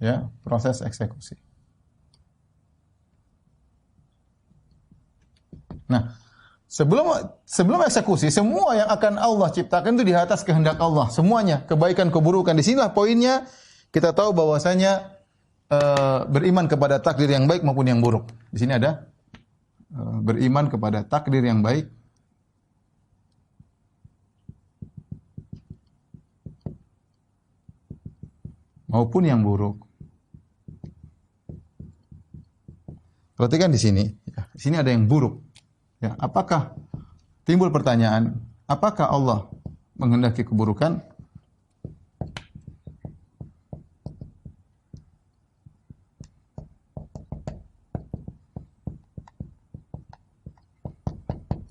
ya, proses eksekusi. Nah, sebelum eksekusi, semua yang akan Allah ciptakan itu di atas kehendak Allah. Semuanya, kebaikan, keburukan. Di sinilah poinnya, kita tahu bahwasanya beriman kepada takdir yang baik maupun yang buruk. Di sini ada beriman kepada takdir yang baik maupun yang buruk. Perhatikan di sini. Di sini ada yang buruk. Ya, apakah timbul pertanyaan, apakah Allah menghendaki keburukan?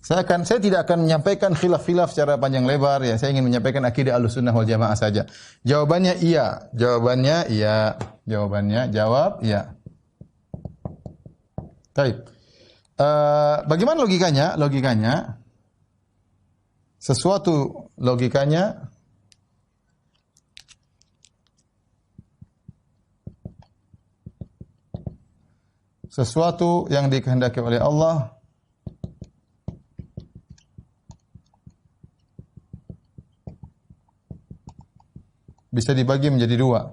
Saya tidak akan menyampaikan khilaf-khilaf secara panjang lebar ya. Saya ingin menyampaikan akidah Ahlussunnah wal Jamaah saja. Jawabannya iya, jawabannya iya, jawabannya jawab iya. Baik. Bagaimana logikanya? Logikanya sesuatu yang dikehendaki oleh Allah bisa dibagi menjadi dua.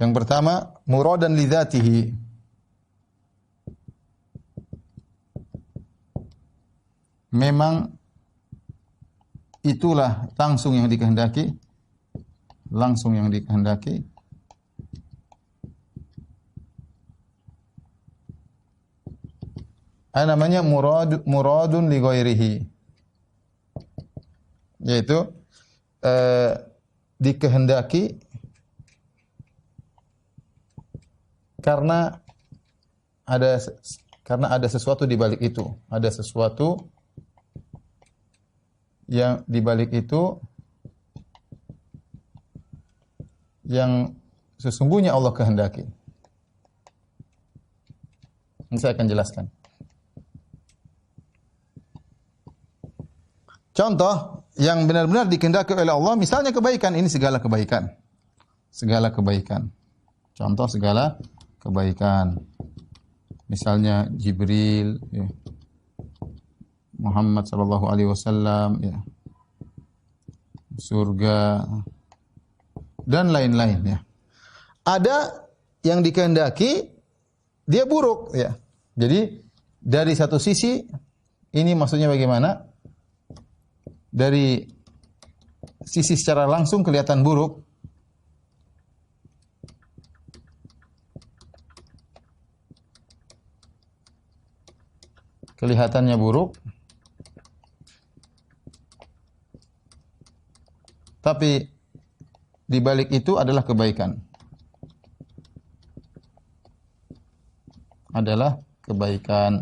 Yang pertama, muradan li dzatihi. Memang itulah langsung yang dikehendaki, namanya muradun li ghairihi, yaitu dikehendaki karena ada sesuatu di balik itu, ada sesuatu yang di balik itu yang sesungguhnya Allah kehendaki. Ini saya akan jelaskan. Contoh yang benar-benar dikehendaki oleh Allah, misalnya kebaikan, ini segala kebaikan. Segala kebaikan. Contoh segala kebaikan. Misalnya Jibril, ya. Muhammad sallallahu alaihi wasallam, ya. Surga dan lain-lain, ya. Ada yang dikehendaki dia buruk, ya. Jadi dari satu sisi ini maksudnya bagaimana? Dari sisi secara langsung kelihatan buruk. Kelihatannya buruk. Tapi di balik itu adalah kebaikan. Adalah kebaikan.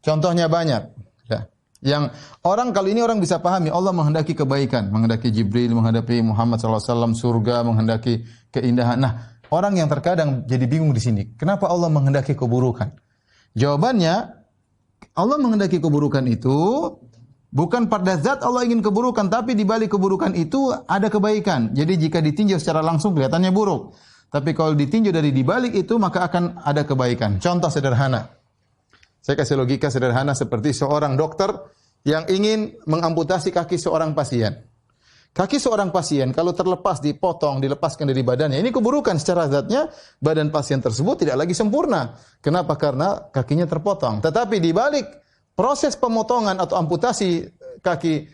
Contohnya banyak. Ya. Yang kalau ini orang bisa pahami, Allah menghendaki kebaikan, menghendaki Jibril, menghendaki Muhammad SAW, surga, menghendaki keindahan. Nah, orang yang terkadang jadi bingung di sini. Kenapa Allah menghendaki keburukan? Jawabannya, Allah menghendaki keburukan itu bukan pada zat Allah ingin keburukan, tapi di balik keburukan itu ada kebaikan. Jadi jika ditinjau secara langsung kelihatannya buruk. Tapi kalau ditinjau dari di balik itu maka akan ada kebaikan. Contoh sederhana. Saya kasih logika sederhana seperti seorang dokter yang ingin mengamputasi kaki seorang pasien. Kaki seorang pasien kalau terlepas, dipotong, dilepaskan dari badannya, ini keburukan secara zatnya, badan pasien tersebut tidak lagi sempurna. Kenapa? Karena kakinya terpotong. Tetapi di balik proses pemotongan atau amputasi kaki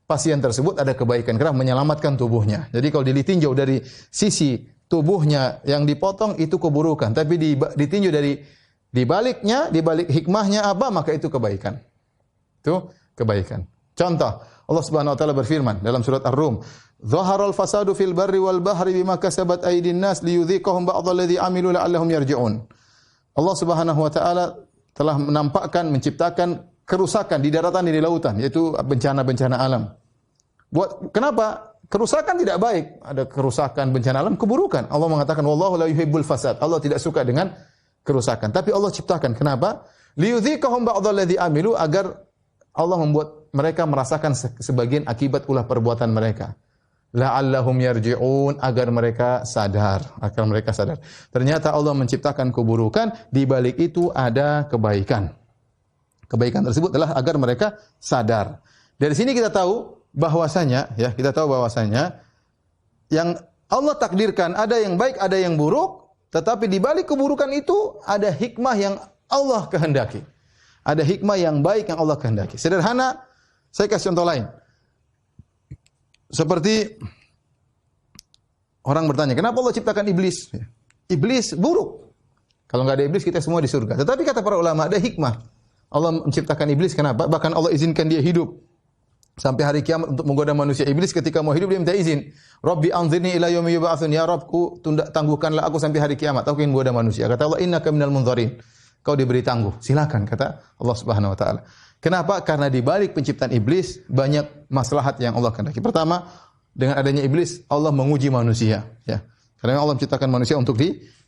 pasien tersebut ada kebaikan karena menyelamatkan tubuhnya. Jadi kalau ditinjau dari sisi tubuhnya yang dipotong itu keburukan, tapi ditinjau dari di baliknya, di balik hikmahnya apa, maka itu kebaikan. Itu kebaikan. Contoh, Allah Subhanahu wa taala berfirman dalam surat Ar-Rum, "Dhaharal fasadu fil barri wal bahri bima kasabat aydin nas liyudhiqahum ba'dalladzi 'amilu la'allahum yarji'un." Allah Subhanahu wa taala telah menampakkan, menciptakan kerusakan di daratan dan di lautan, yaitu bencana-bencana alam. Kenapa? Kerusakan tidak baik. Ada kerusakan, bencana alam, keburukan. Allah mengatakan, wallahu la yuhibbul fasad. Allah tidak suka dengan kerusakan. Tapi Allah ciptakan. Kenapa? Liyudhiqahum ba'dalladzi amilu, agar Allah membuat mereka merasakan sebagian akibat ulah perbuatan mereka. la'allahum yarji'un, agar mereka sadar, agar mereka sadar. Ternyata Allah menciptakan keburukan, di balik itu ada kebaikan. Kebaikan tersebut adalah agar mereka sadar. Dari sini kita tahu bahwasanya, ya, kita tahu bahwasanya yang Allah takdirkan ada yang baik, ada yang buruk, tetapi di balik keburukan itu ada hikmah yang Allah kehendaki. Ada hikmah yang baik yang Allah kehendaki. Sederhana, saya kasih contoh lain. Seperti orang bertanya, kenapa Allah ciptakan iblis? Iblis buruk. Kalau nggak ada iblis, kita semua di surga. Tetapi kata para ulama, ada hikmah. Allah menciptakan iblis, kenapa? Bahkan Allah izinkan dia hidup sampai hari kiamat untuk menggoda manusia. Iblis ketika mau hidup dia minta izin. Rabbi anzirni ila yaumi yub'atsun. Ya Rabbku, tangguhkanlah aku sampai hari kiamat. Aku ingin menggoda manusia. Kata Allah, innaka minal munzarin. Kau diberi tangguh. Silakan, kata Allah Subhanahu wa taala. Kenapa? Karena di balik penciptaan iblis banyak maslahat yang Allah kehendaki. Pertama, dengan adanya iblis Allah menguji manusia, ya. Karena Allah menciptakan manusia untuk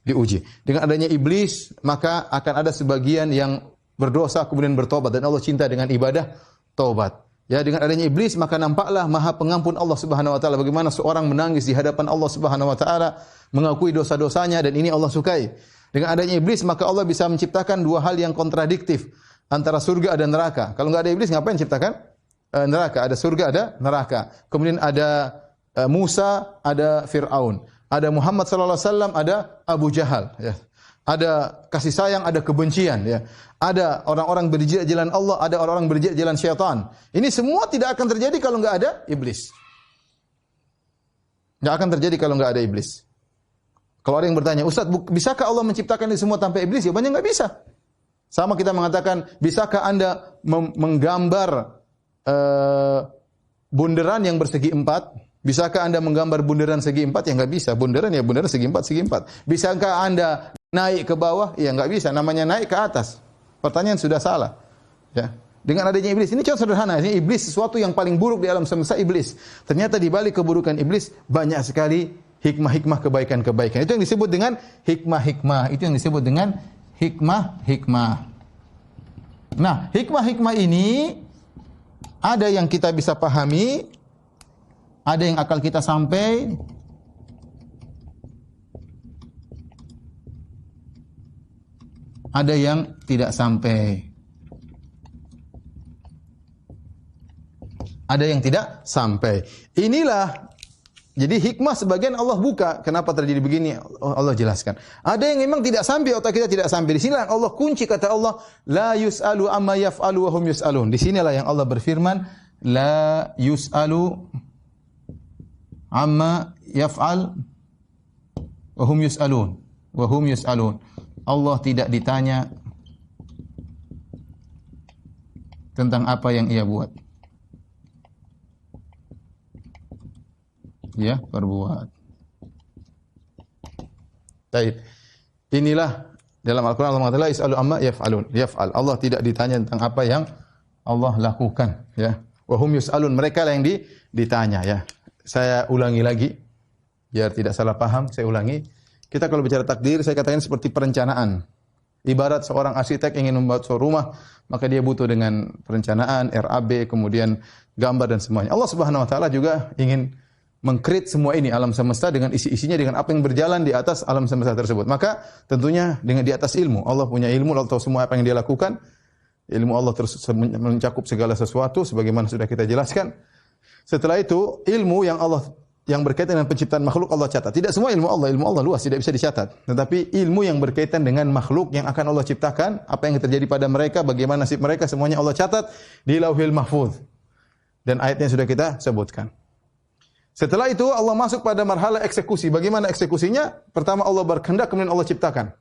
diuji. Dengan adanya iblis, maka akan ada sebagian yang berdosa kemudian bertobat, dan Allah cinta dengan ibadah taubat. Ya, dengan adanya iblis maka nampaklah Maha Pengampun Allah Subhanahu wa taala, bagaimana seorang menangis di hadapan Allah Subhanahu wa taala mengakui dosa-dosanya, dan ini Allah sukai. Dengan adanya iblis maka Allah bisa menciptakan dua hal yang kontradiktif antara surga dan neraka. Kalau nggak ada iblis ngapain ciptakan neraka? Ada surga, ada neraka. Kemudian ada Musa, ada Fir'aun. Ada Muhammad sallallahu alaihi wasallam, ada Abu Jahal, ya. Ada kasih sayang, ada kebencian, ya. Ada orang-orang berjihad jalan Allah, ada orang-orang berjihad jalan syaitan. Ini semua tidak akan terjadi kalau nggak ada iblis. Nggak akan terjadi kalau nggak ada iblis. Kalau ada yang bertanya, Ustaz, bisakah Allah menciptakan ini semua tanpa iblis? Jawabannya nggak bisa. Sama kita mengatakan, bisakah Anda menggambar bunderan yang bersegi 4? Bisakah Anda menggambar bunderan segi 4? Ya nggak bisa. Bunderan ya bunderan segi 4, segi 4. Bisakah Anda naik ke bawah? Ya nggak bisa. Namanya naik ke atas. Pertanyaan sudah salah. Ya. Dengan adanya iblis, ini contoh sederhana. Ini iblis sesuatu yang paling buruk di alam semesta, iblis. Ternyata di balik keburukan iblis banyak sekali hikmah-hikmah kebaikan-kebaikan. Itu yang disebut dengan hikmah-hikmah. Itu yang disebut dengan hikmah-hikmah. Nah, hikmah-hikmah ini ada yang kita bisa pahami, ada yang akal kita sampai, ada yang tidak sampai. Ada yang tidak sampai. Inilah, jadi hikmah sebagian Allah buka. Kenapa terjadi begini? Allah jelaskan. Ada yang memang tidak sampai, otak kita tidak sampai. Di sinilah Allah kunci, kata Allah, la yus'alu amma yaf'alu wa hum yus'alun. Di sinilah yang Allah berfirman, la yus'alu amma yaf'al wa hum yus'alun. Wa hum yus'alun. Allah tidak ditanya tentang apa yang ia buat. Ya, perbuat. Baik. Inilah dalam Al-Qur'an Allah mengatakan is'alu amma yaf'alun. Yaf'al. Allah tidak ditanya tentang apa yang Allah lakukan, ya. Wa hum yus'alun, mereka lah yang ditanya, ya. Saya ulangi lagi biar tidak salah paham, saya ulangi. Kita kalau bicara takdir, saya katakan seperti perencanaan. Ibarat seorang arsitek ingin membuat sebuah rumah, maka dia butuh dengan perencanaan, RAB, kemudian gambar dan semuanya. Allah Subhanahu wa taala juga ingin meng-create semua ini, alam semesta dengan isi-isinya, dengan apa yang berjalan di atas alam semesta tersebut. Maka tentunya dengan di atas ilmu. Allah punya ilmu, Allah tahu semua apa yang dia lakukan. Ilmu Allah terus mencakup segala sesuatu sebagaimana sudah kita jelaskan. Setelah itu, ilmu yang Allah yang berkaitan dengan penciptaan makhluk Allah catat. Tidak semua ilmu Allah luas, tidak bisa dicatat. Tetapi ilmu yang berkaitan dengan makhluk yang akan Allah ciptakan, apa yang terjadi pada mereka, bagaimana nasib mereka, semuanya Allah catat di Lauhil Mahfuz. Dan ayatnya sudah kita sebutkan. Setelah itu Allah masuk pada marhala eksekusi. Bagaimana eksekusinya? Pertama Allah berkehendak, kemudian Allah ciptakan.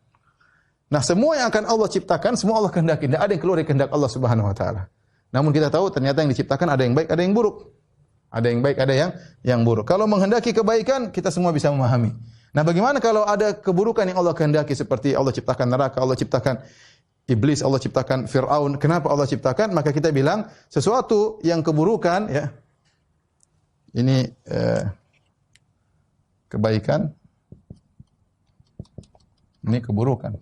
Nah, semua yang akan Allah ciptakan, semua Allah kehendaki. Tidak ada yang keluar dari kehendak Allah Subhanahu wa taala. Namun kita tahu ternyata yang diciptakan ada yang baik, ada yang buruk. Ada yang baik, ada yang buruk. Kalau menghendaki kebaikan, kita semua bisa memahami. Nah, bagaimana kalau ada keburukan yang Allah kehendaki, seperti Allah ciptakan neraka, Allah ciptakan iblis, Allah ciptakan Fir'aun. Kenapa Allah ciptakan? Maka kita bilang sesuatu yang keburukan, ya. Ini kebaikan, ini keburukan.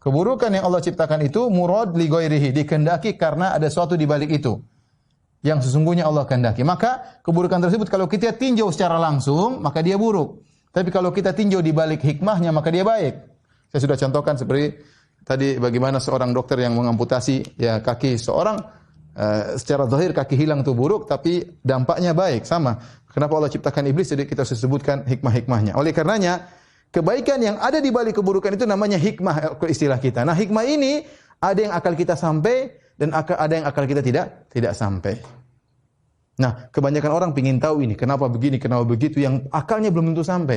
Keburukan yang Allah ciptakan itu murad li ghairihi, dikehendaki karena ada sesuatu di balik itu. yang sesungguhnya Allah kehendaki. Maka keburukan tersebut kalau kita tinjau secara langsung, maka dia buruk. Tapi kalau kita tinjau di balik hikmahnya, maka dia baik. Saya sudah contohkan seperti tadi bagaimana seorang dokter yang mengamputasi ya kaki seorang, secara zahir kaki hilang itu buruk, tapi dampaknya baik. Sama. Kenapa Allah ciptakan iblis? Jadi kita sebutkan hikmah-hikmahnya. Oleh karenanya, kebaikan yang ada di balik keburukan itu namanya hikmah, istilah kita. Nah, hikmah ini ada yang akal kita sampai dan ada yang akal kita tidak sampai. Nah, kebanyakan orang pingin tahu ini, kenapa begini, kenapa begitu, yang akalnya belum tentu sampai.